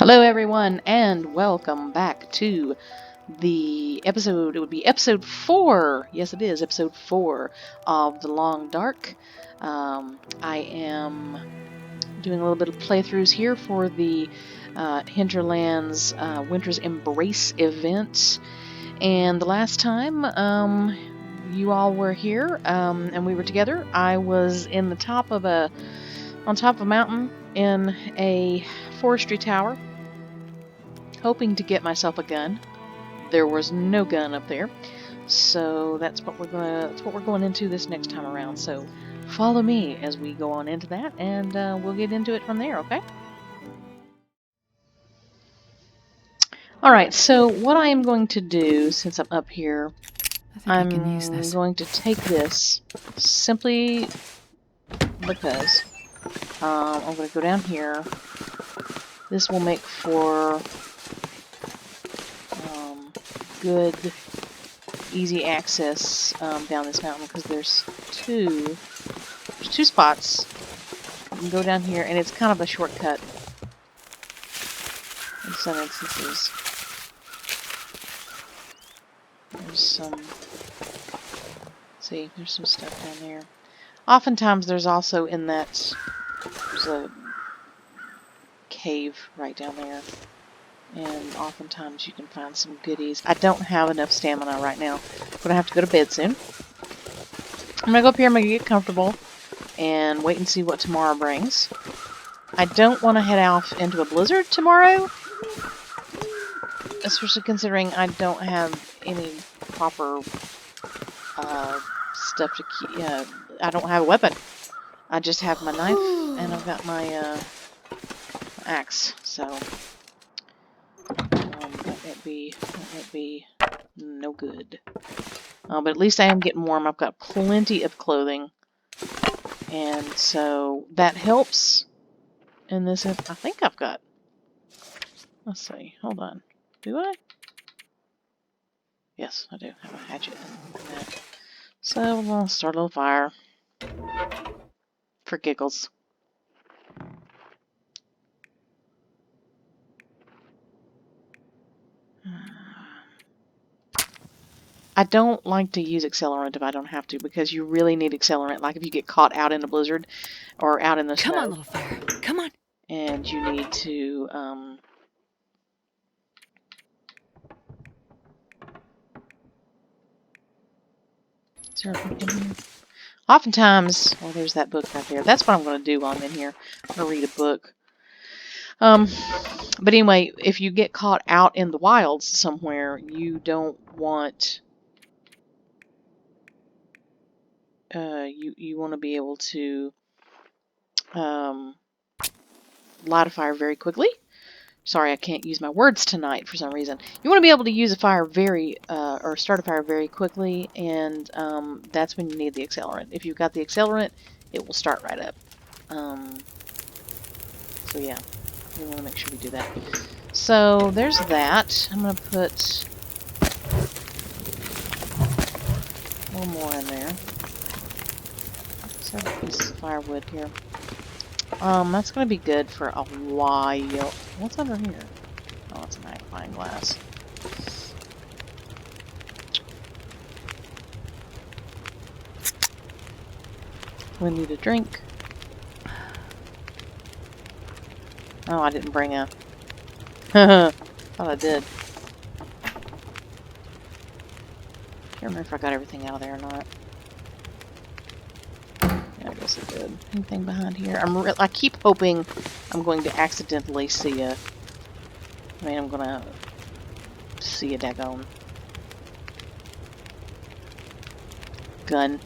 Hello, everyone, and welcome back to the episode. It would be episode 4. Yes, it is episode 4 of The Long Dark. I am doing a little bit of playthroughs here for the Hinterlands Winter's Embrace event. And the last time you all were here and we were together, I was on top of a mountain in a forestry tower, hoping to get myself a gun. There was no gun up there, so that's what we're going into this next time around. So follow me as we go on into that, and we'll get into it from there. Okay. All right. So what I am going to do, since I'm up here, I can use this. going to take this simply because I'm going to go down here. This will make for good, easy access down this mountain because there's two spots. You can go down here, and it's kind of a shortcut in some instances. There's some. See, there's some stuff down there. Oftentimes, there's also in that. There's a cave right down there. And oftentimes you can find some goodies. I don't have enough stamina right now. I'm going to have to go to bed soon. I'm going to go up here, I'm going to get comfortable, and wait and see what tomorrow brings. I don't want to head off into a blizzard tomorrow, especially considering I don't have any proper stuff to keep. I don't have a weapon. I just have my knife, and I've got my axe, so that might be no good. But at least I am getting warm. I've got plenty of clothing, and so that helps. In this, I think I've got. Let's see. Hold on. Do I? Yes, I do have a hatchet and that. So we'll start a little fire for giggles. I don't like to use accelerant if I don't have to, because you really need accelerant. Like if you get caught out in a blizzard or out in the snow. Come on, little fire. Come on. And you need to is there a book in here? Oftentimes, well, there's that book right there. That's what I'm going to do while I'm in here. I'm going to read a book. But anyway, if you get caught out in the wilds somewhere, you don't want. You want to be able to light a fire very quickly. Sorry, I can't use my words tonight for some reason. You want to be able to use a fire or start a fire very quickly, and that's when you need the accelerant. If you've got the accelerant, it will start right up. So yeah, we want to make sure we do that. So there's that. I'm going to put a little more in there. Several pieces of firewood here. That's going to be good for a while. What's under here? Oh, it's a magnifying glass. We need a drink. Oh, I didn't bring a... Thought I did. Can't remember if I got everything out of there or not. I guess I did. Anything behind here? I keep hoping I'm going to accidentally see a... I mean, I'm gonna see a daggone gun.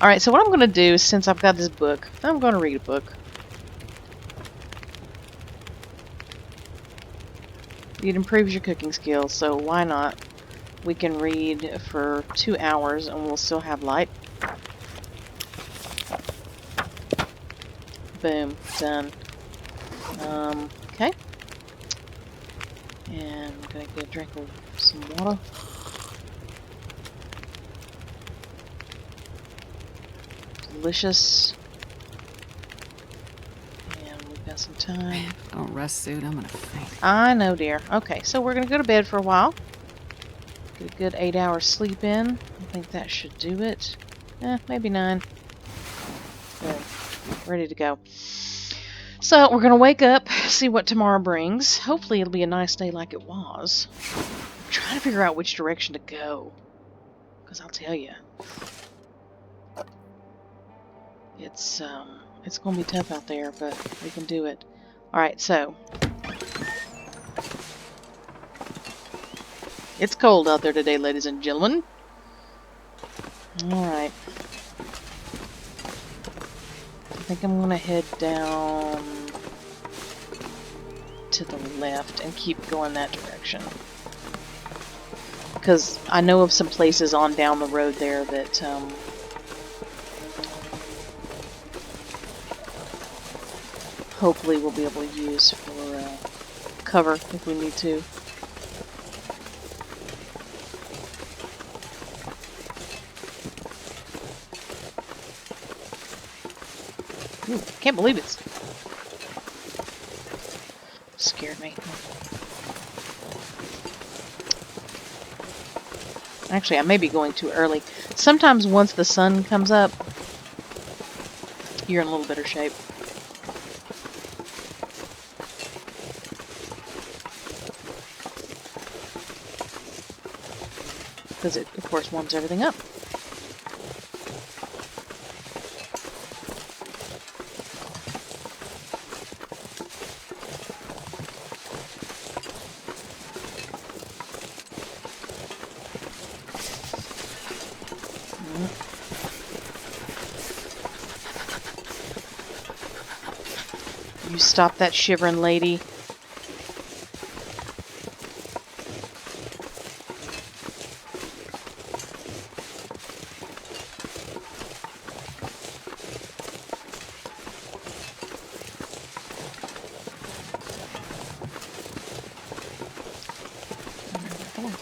Alright, so what I'm gonna do, since I've got this book, I'm gonna read a book. It improves your cooking skills, so why not? We can read for 2 hours and we'll still have light. Boom, done. Okay. And I'm gonna get a drink of some water. Delicious. And we've got some time. Don't rest, suit. I'm gonna faint. I know, dear. Okay, so we're gonna go to bed for a while. Get a good 8 hours sleep in. I think that should do it. Maybe 9. Good. Ready to go. So we're gonna wake up, see what tomorrow brings. Hopefully it'll be a nice day like it was. I'm trying to figure out which direction to go. Because I'll tell you, it's gonna be tough out there, but we can do it. Alright, so it's cold out there today, ladies and gentlemen. Alright. I think I'm gonna head down to the left and keep going that direction. Because I know of some places on down the road there that hopefully we'll be able to use for cover if we need to. Ooh, can't believe it's scared me. Actually, I may be going too early. Sometimes once the sun comes up, you're in a little better shape. Because it, of course, warms everything up. You stop that shivering lady.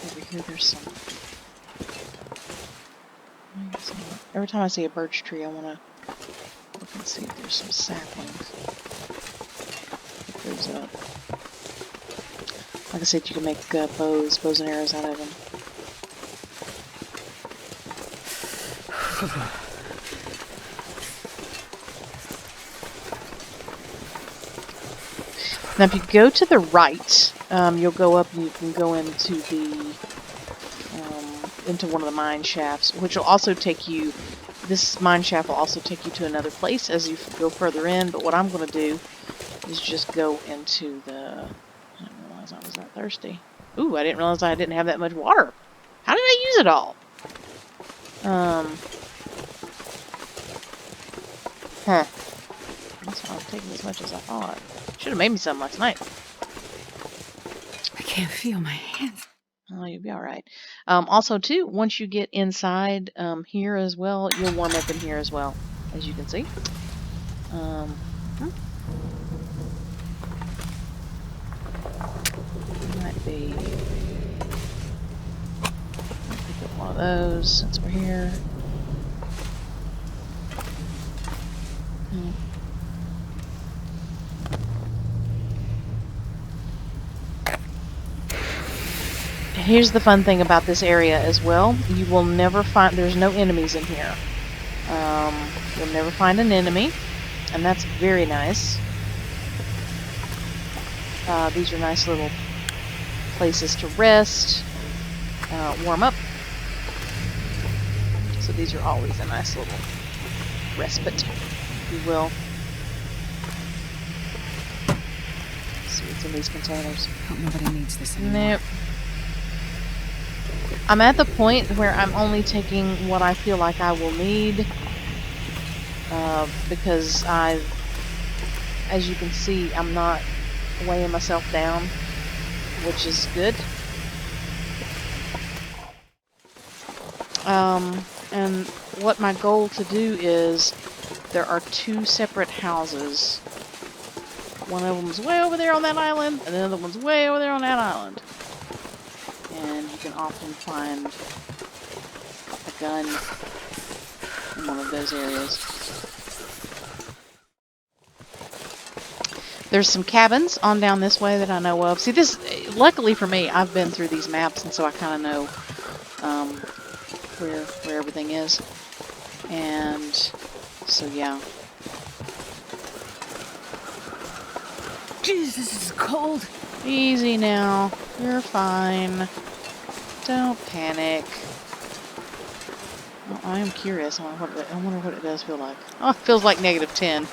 Over here there's some. Every time I see a birch tree, I want to look and see if there's some saplings. There's like I said, you can make bows and arrows out of them. Now, if you go to the right, you'll go up and you can go into the into one of the mine shafts, which will also take you. This mine shaft will also take you to another place as you go further in. But what I'm going to do is just go into the. I didn't realize I was that thirsty. Ooh, I didn't realize I didn't have that much water. How did I use it all? Huh. That's why I was taking as much as I thought. Should have made me some last night. I can't feel my hands. Oh, you'll be alright. Also, too, once you get inside here as well, you'll warm up in here as well, as you can see. Might be... pick up one of those since we're here. Here's the fun thing about this area as well. You will never find... there's no enemies in here. You'll never find an enemy, and that's very nice. These are nice little places to rest, warm up. So these are always a nice little respite, if you will. Let's see what's in these containers. Hope nobody needs this anymore. Nope. I'm at the point where I'm only taking what I feel like I will need, because as you can see, I'm not weighing myself down, which is good. And what my goal to do is, there are 2 separate houses. One of them's way over there on that island, and the other one's way over there on that island. And you can often find a gun in one of those areas. There's some cabins on down this way that I know of. See, this, luckily for me, I've been through these maps, and so I kind of know where everything is. And so, yeah. Jesus, this is cold. Easy now. You're fine. Don't panic. Well, I am curious. I wonder what it does feel like. Oh, it feels like -10.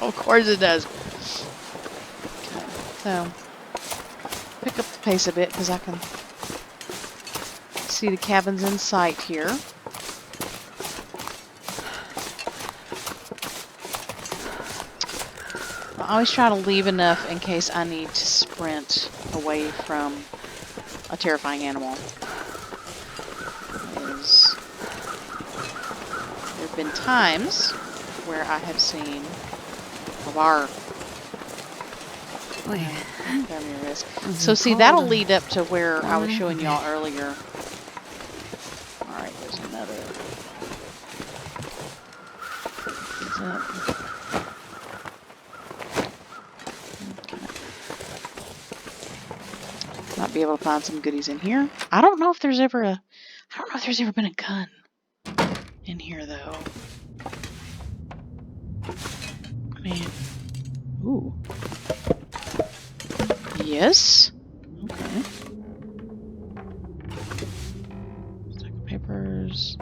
Of course it does. Okay, so pick up the pace a bit because I can see the cabins in sight here. I always try to leave enough in case I need to sprint away from a terrifying animal. There have been times where I have seen a bar. Wait. Risk. So see, that'll lead up to where I was showing y'all earlier. Alright, there's another. Might be able to find some goodies in here. I don't know if there's ever been a gun in here though. I mean, ooh. Yes. Okay. Stack of papers.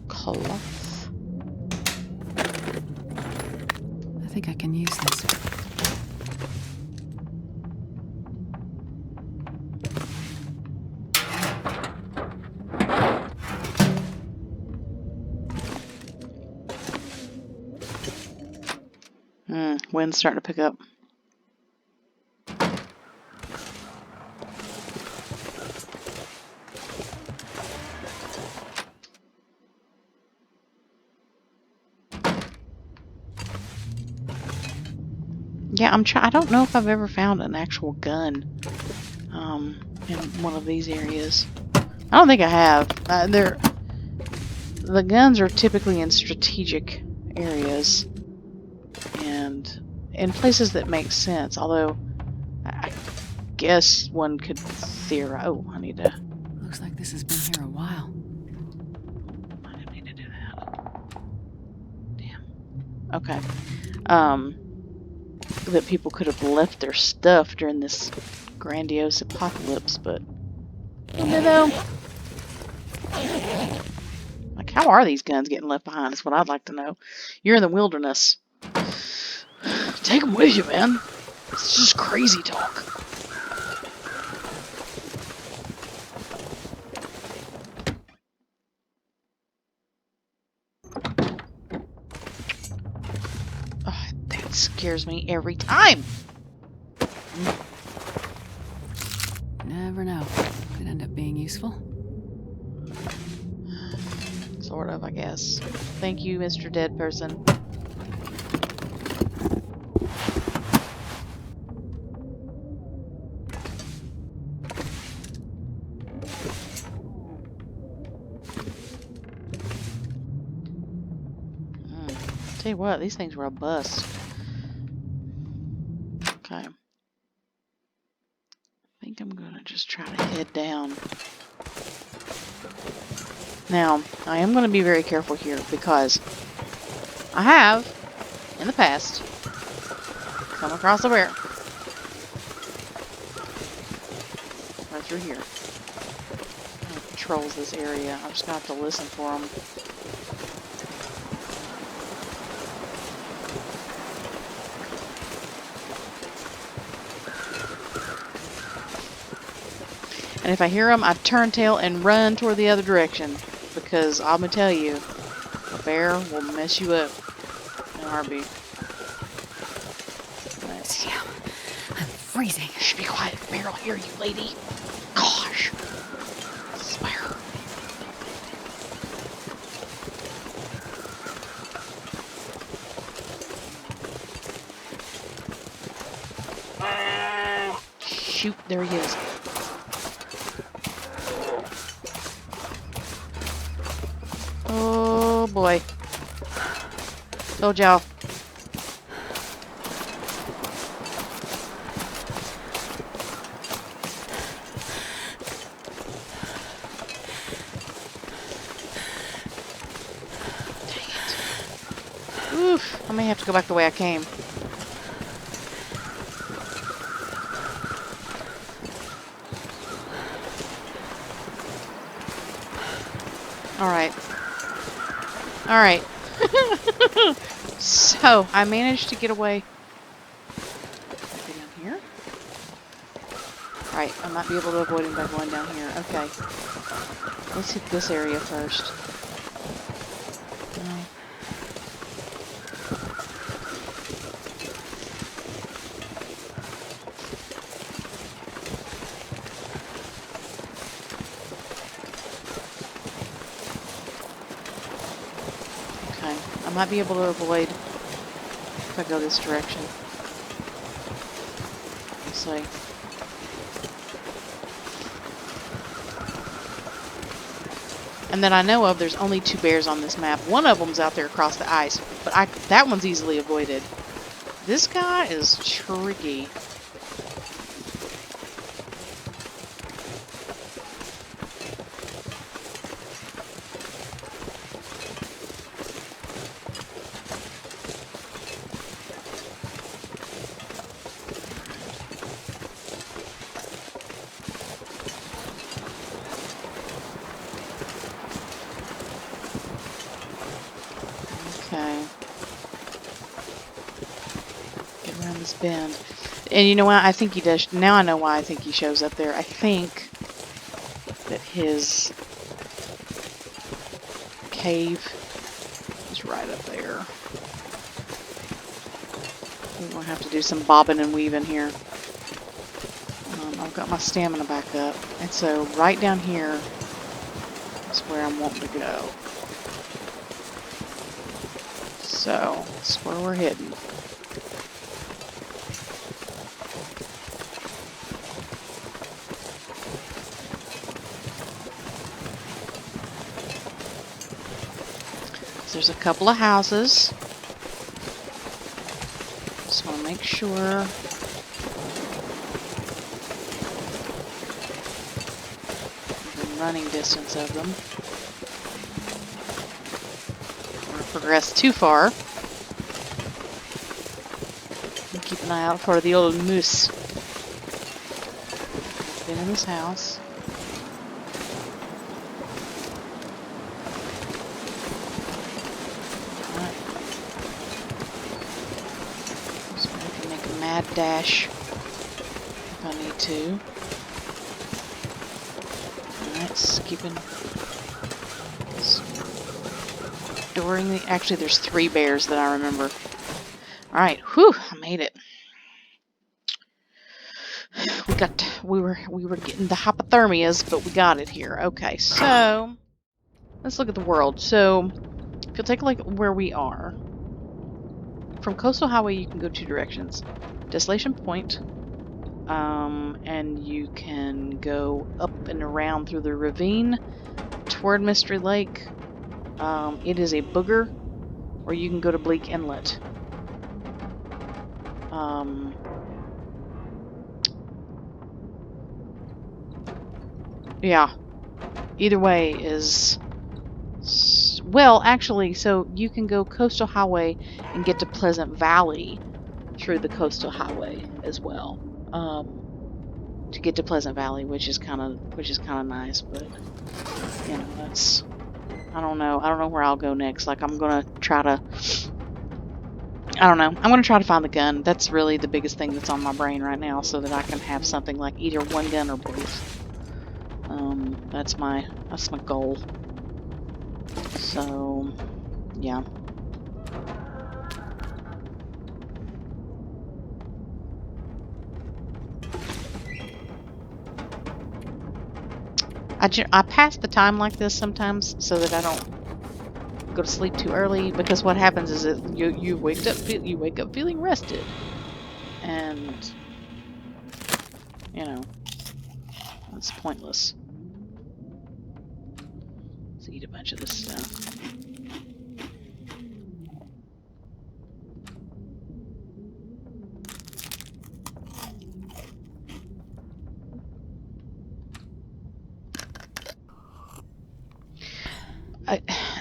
Cloth. I think I can use this. Wind's starting to pick up. Yeah, I don't know if I've ever found an actual gun in one of these areas. I don't think I have. The guns are typically in strategic areas and in places that make sense. Although I guess one could theorize. Oh, I need to. Looks like this has been here a while. I didn't mean to do that. Damn. Okay. That people could have left their stuff during this grandiose apocalypse, but you know, like, how are these guns getting left behind? Is what I'd like to know. You're in the wilderness. Take them with you, man. It's just crazy talk. Oh, that scares me every time. Never know. Could end up being useful. Sort of, I guess. Thank you, Mr. Dead Person. Tell you what, these things were a bust. Okay. I think I'm gonna just try to head down. Now, I am gonna be very careful here because I have, in the past, come across a bear. Right through here. It patrols this area. I'm just gonna have to listen for them. And if I hear them, I turn tail and run toward the other direction. Because I'm going to tell you, a bear will mess you up in a heartbeat. Damn, I'm freezing. Shh, be quiet. Bear will hear you, lady. Gosh. I swear. Shoot, there he is. Oh boy. Told y'all. Oof, I may have to go back the way I came. Alright. Alright. So, I managed to get away. Go down here. Alright, I might be able to avoid him by going down here. Okay. Let's hit this area first. No. Okay. I might be able to avoid if I go this direction. Let's see. And that I know of, there's only 2 bears on this map. One of them's out there across the ice, but that one's easily avoided. This guy is tricky. Okay. Get around this bend. And you know what? I think he does. Now I know why I think he shows up there. I think that his cave is right up there. We're going to have to do some bobbing and weaving here. I've got my stamina back up. And so right down here is where I'm wanting to go. So that's where we're heading. There's a couple of houses. Just want to make sure. Within running distance of them. Don't want to progress too far. And keep an eye out for the old moose. I've been in this house. Dash if I need to. Alright, skipping. During the actually there's 3 bears that I remember. Alright, whew, I made it. We were getting the hypothermias, but we got it here. Okay, so let's look at the world. So if you'll take a look at where we are. From Coastal Highway you can go 2 directions. Desolation Point, and you can go up and around through the ravine toward Mystery Lake. It is a booger, or you can go to Bleak Inlet. Yeah, either way is... Well, actually, so you can go Coastal Highway and get to Pleasant Valley through the Coastal Highway as well. To get to Pleasant Valley, which is kind of nice, but you know, that's... I don't know where I'll go next. Like, I'm gonna try to... I don't know. I'm gonna try to find the gun. That's really the biggest thing that's on my brain right now, so that I can have something like either one gun or both. That's my goal. So, yeah. I pass the time like this sometimes so that I don't go to sleep too early, because what happens is that you wake up feeling rested, and you know, it's pointless. Let's eat a bunch of this stuff.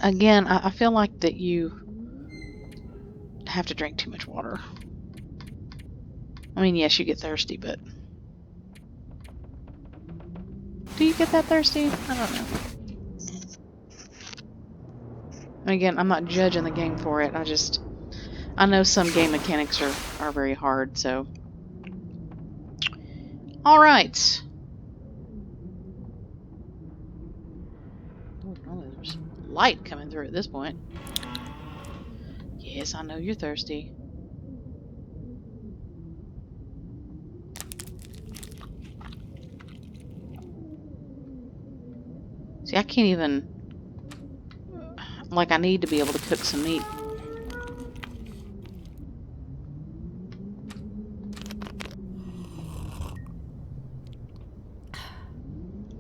I feel like that you have to drink too much water. I mean, yes, you get thirsty, but do you get that thirsty? I don't know. And again, I'm not judging the game for it. I know some game mechanics are very hard, so. Alright. Oh, there's light coming through at this point. Yes, I know you're thirsty. See, I can't even. Like, I need to be able to cook some meat.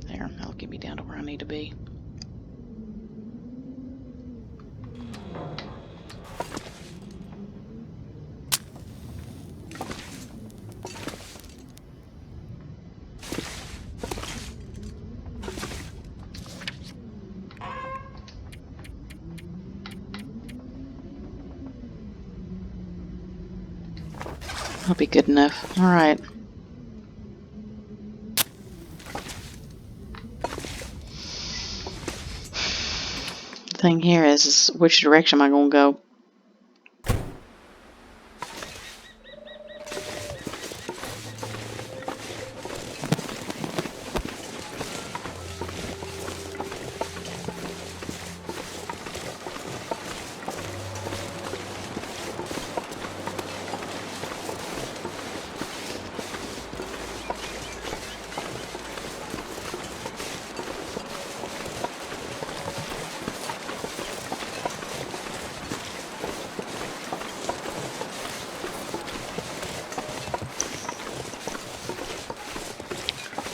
There, that'll get me down to where I need to be. That'll be good enough. Alright. The thing here is which direction am I going to go?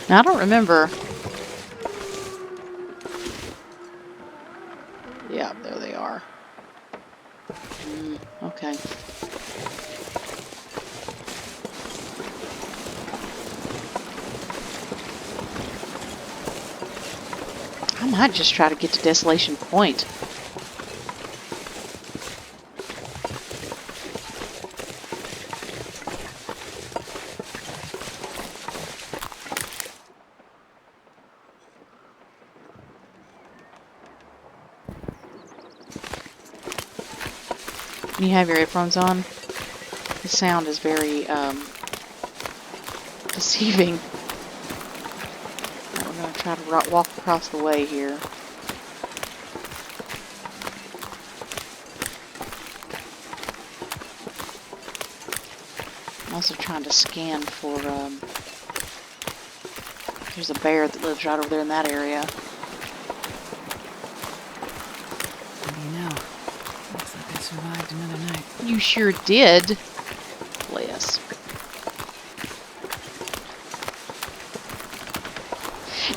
Now, I don't remember. Yeah, there they are. Okay. I might just try to get to Desolation Point. When you have your earphones on, the sound is very deceiving. Right, we're going to try to walk across the way here. I'm also trying to scan for, there's a bear that lives right over there in that area. What do you know? Looks like I survived another night. You sure did. Bless.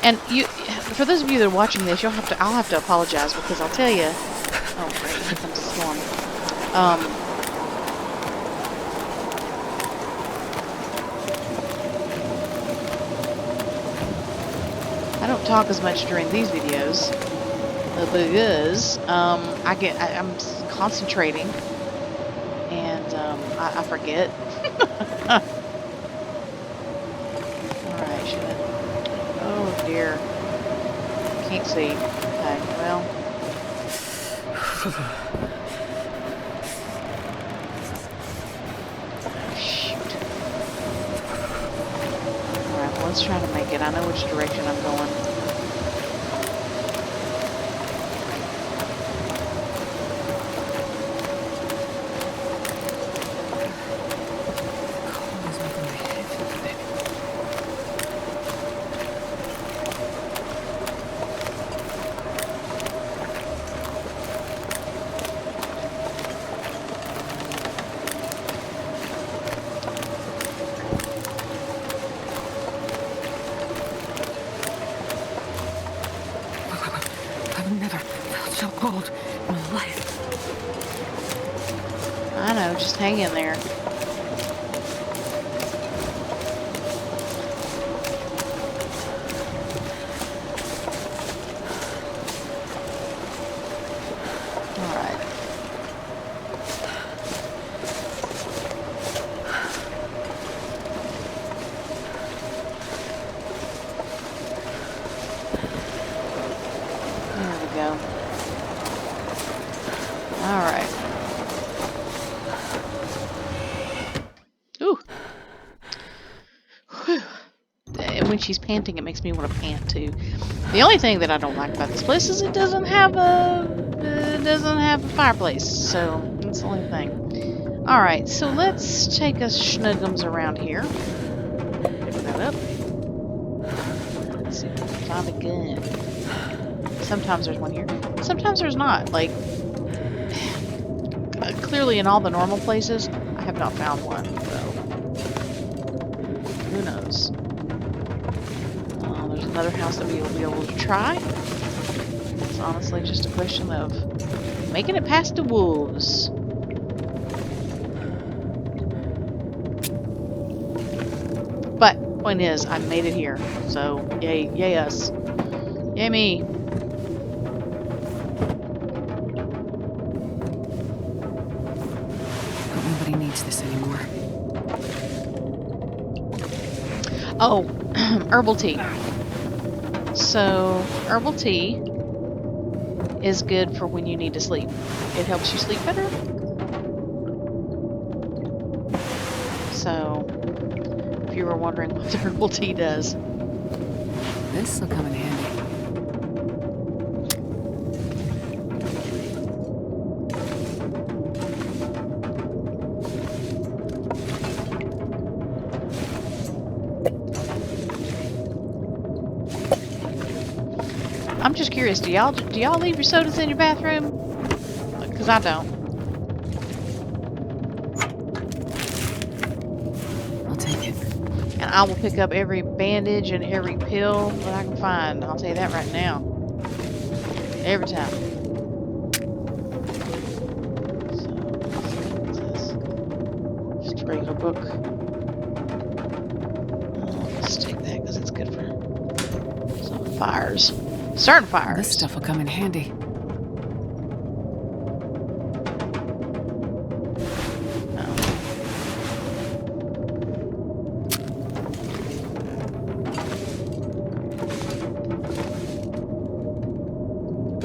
And you, for those of you that are watching this, I'll have to apologize because I'll tell you. Oh, great! Here comes the storm. I don't talk as much during these videos because I'm concentrating and I forget. Alright, should I? Oh dear. Can't see. Okay, well. Shoot. Alright, well, let's try to make it. I know which direction I'm going. I've never felt so cold in my life. I know, just hang in there. Alright. Alright. Ooh. Whew. And when she's panting, it makes me want to pant too. The only thing that I don't like about this place is it doesn't have a fireplace. So that's the only thing. All right, so let's take us schnuggums around here. Pick that up. Let's see if we can find a gun. Sometimes there's one here. Sometimes there's not. Like clearly in all the normal places, I have not found one. So who knows? There's another house that we will be able to try. It's honestly just a question of making it past the wolves. But point is, I made it here. So yay us. Yay me. Hope nobody needs this anymore. Oh, herbal tea. So, herbal tea is good for when you need to sleep. It helps you sleep better. So, if you were wondering what the herbal tea does. This will come in handy. I'm just curious, do y'all leave your sodas in your bathroom? Because I don't. I'll take it. And I will pick up every bandage and every pill that I can find. I'll tell you that right now. Every time. So, what's this? Just a regular book. Let's take that because it's good for some fires. Certain fires. This stuff will come in handy.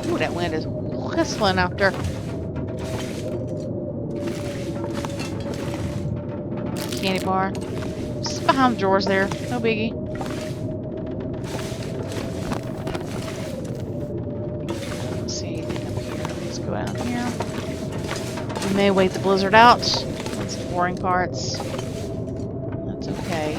Ooh, that wind is whistling out there. Candy bar. Just behind the drawers there. No biggie. I don't see anything up here. Let's go out here. We may wait the blizzard out. That's the boring parts. That's okay.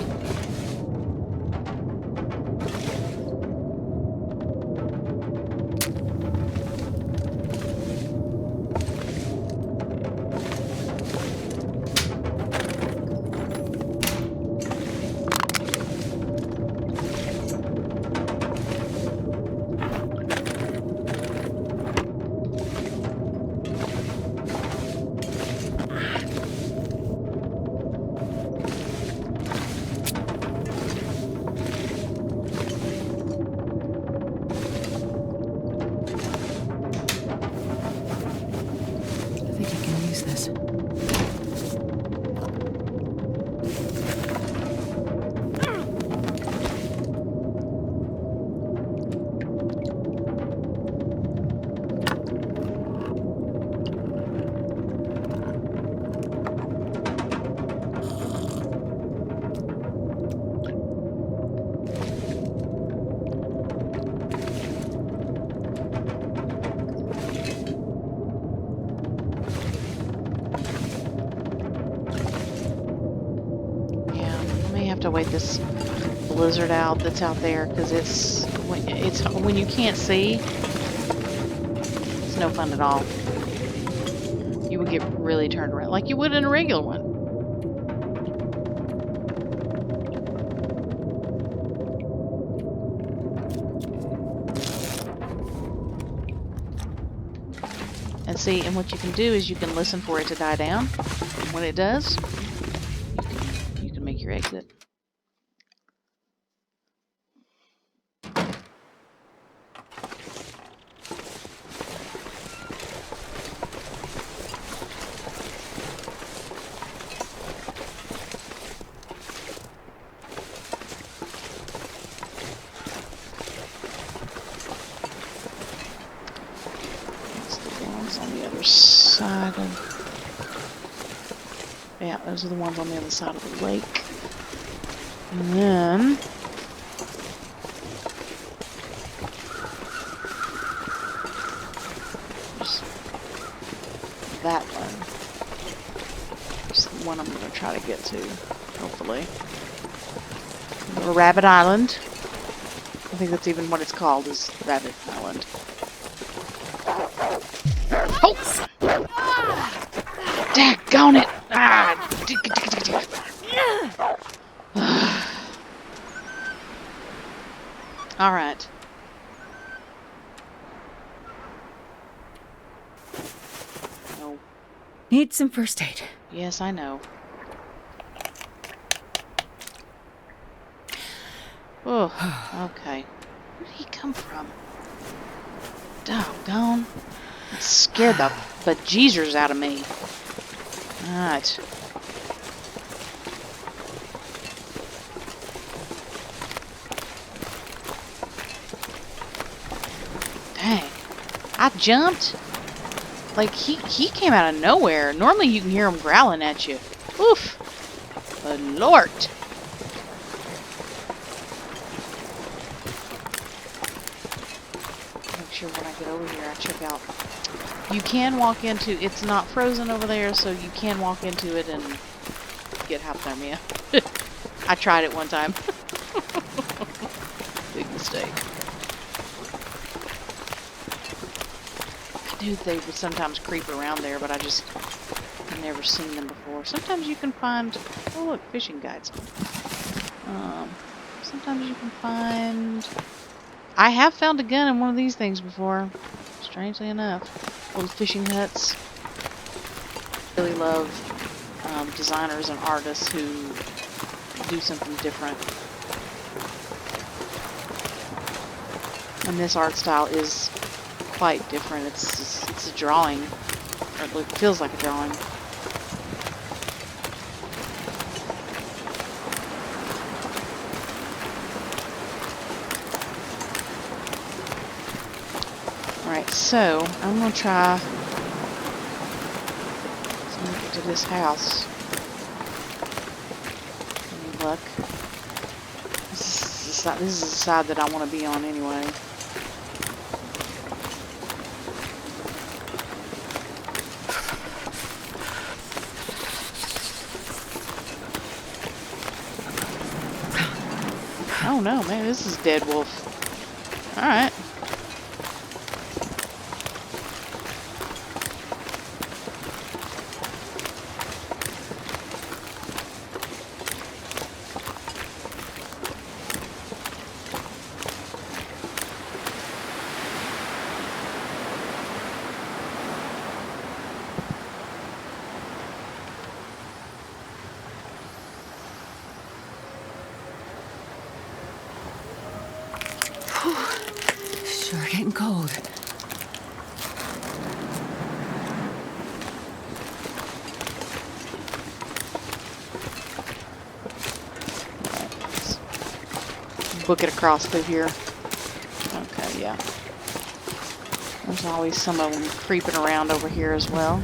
To wait this blizzard out that's out there because it's when you can't see, it's no fun at all. You would get really turned around like you would in a regular one. And see, and what you can do is you can listen for it to die down. And when it does, you can make your exit. On the other side. side of... Yeah, those are the ones on the other side of the lake. And then... that one. It's the one I'm going to try to get to, hopefully. Little Rabbit Island. I think that's even what it's called, is Rabbit Island. Oh! Daggone it! Ah! Alright. Oh. Need some first aid. Yes, I know. Oh, okay. Where did he come from? Doggone. It scared the bejesus out of me. Alright. Dang. I jumped. Like, he came out of nowhere. Normally you can hear him growling at you. Oof. Good Lord. Make sure when I get over here I check out. You can walk into, it's not frozen over there, so you can walk into it and get hypothermia. I tried it one time. Big mistake. I knew they would sometimes creep around there, but I've never seen them before. Sometimes you can find, oh look, fishing guides. Sometimes you can find, I have found a gun in one of these things before, strangely enough. Little fishing huts. Really love designers and artists who do something different. And this art style is quite different. It's a drawing, or it feels like a drawing. Alright, so I'm gonna try to make it to this house. Any luck? This is the side that I want to be on anyway. Oh no, man, this is dead wolf. Alright. Sure getting cold. Book it across through here. Okay, yeah. There's always some of them creeping around over here as well.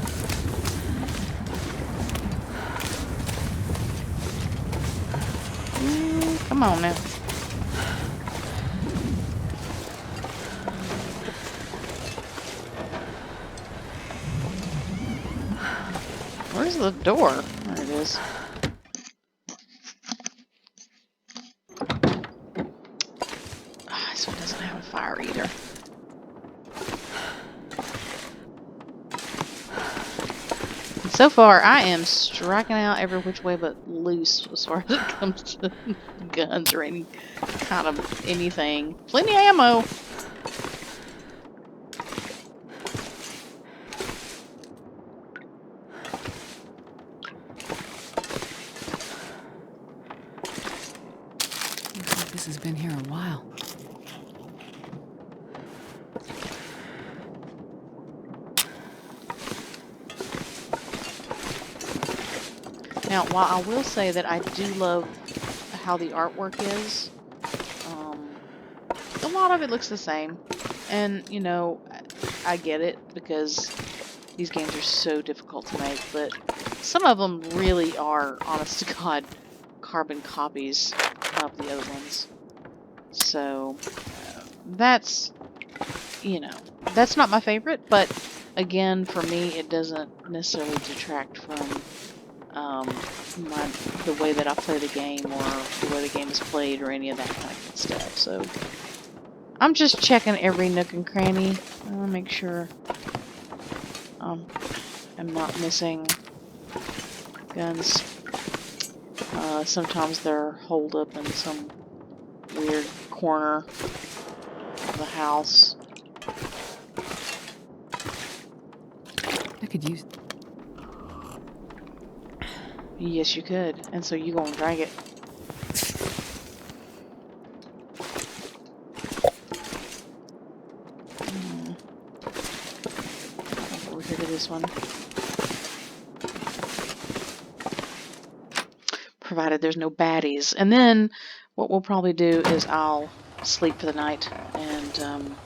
Come on now. Where's the door? There it is. This one doesn't have a fire either. And so far, I am striking out every which way but loose as far as it comes to guns or any kind of anything. Plenty of ammo. Looks like this has been here a while. Now, while I will say that I do love how the artwork is, a lot of it looks the same. And, you know, I get it because These games are so difficult to make, but some of them really are, honest to God, carbon copies of the other ones. So, that's, that's not my favorite, but again, for me, it doesn't necessarily detract from the way that I play the game or the way the game is played or any of that kind of good stuff. So I'm just checking every nook and cranny. I want to make sure I'm not missing guns. Sometimes they're holed up in some weird corner of the house. I could use... Yes, you could. And so you gonna drag it. Over here to this one. Provided there's no baddies. And then what we'll probably do is I'll sleep for the night and then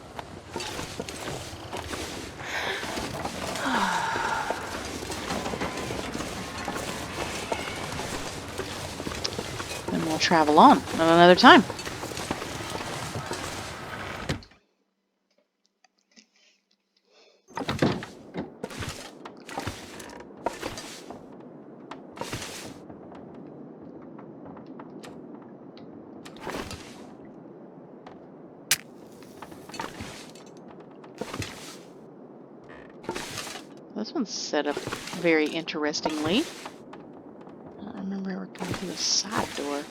we'll travel on another time. This one's set up very interestingly. I don't remember ever coming through the side door.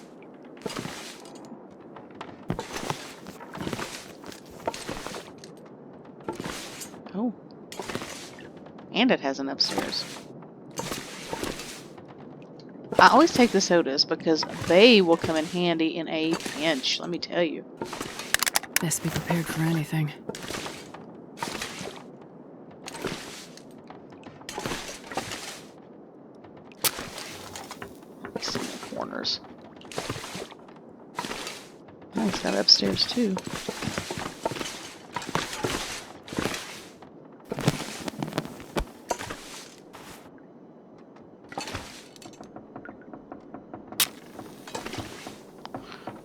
Oh. And it has an upstairs. I always take the sodas because they will come in handy in a pinch, let me tell you. Best be prepared for anything. Some of the corners. Oh, it's got upstairs too.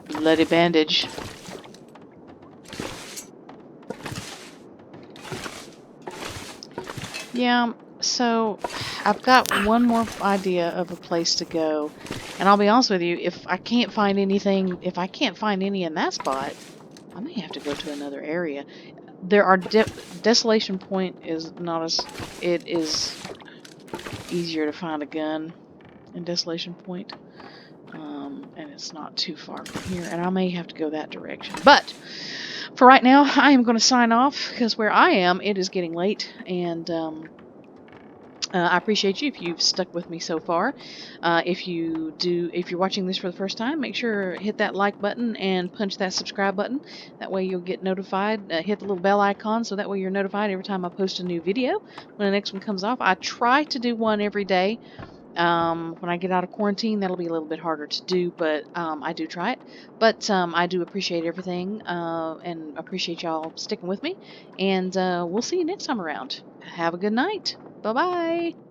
Bloody bandage. Yeah, so I've got one more idea of a place to go. And I'll be honest with you, if I can't find anything, if I can't find any in that spot, I may have to go to another area. There are Desolation Point is not as it is easier to find a gun in Desolation Point. And it's not too far from here, and I may have to go that direction. But for right now, I am going to sign off because where I am, it is getting late, and I appreciate you if you've stuck with me so far. If you're watching this for the first time, make sure hit that like button and punch that subscribe button. That way you'll get notified. Hit the little bell icon so that way you're notified every time I post a new video. When the next one comes off, I try to do one every day. When I get out of quarantine, that'll be a little bit harder to do, but I do try it. But I do appreciate everything and appreciate y'all sticking with me. And we'll see you next time around. Have a good night. Bye-bye.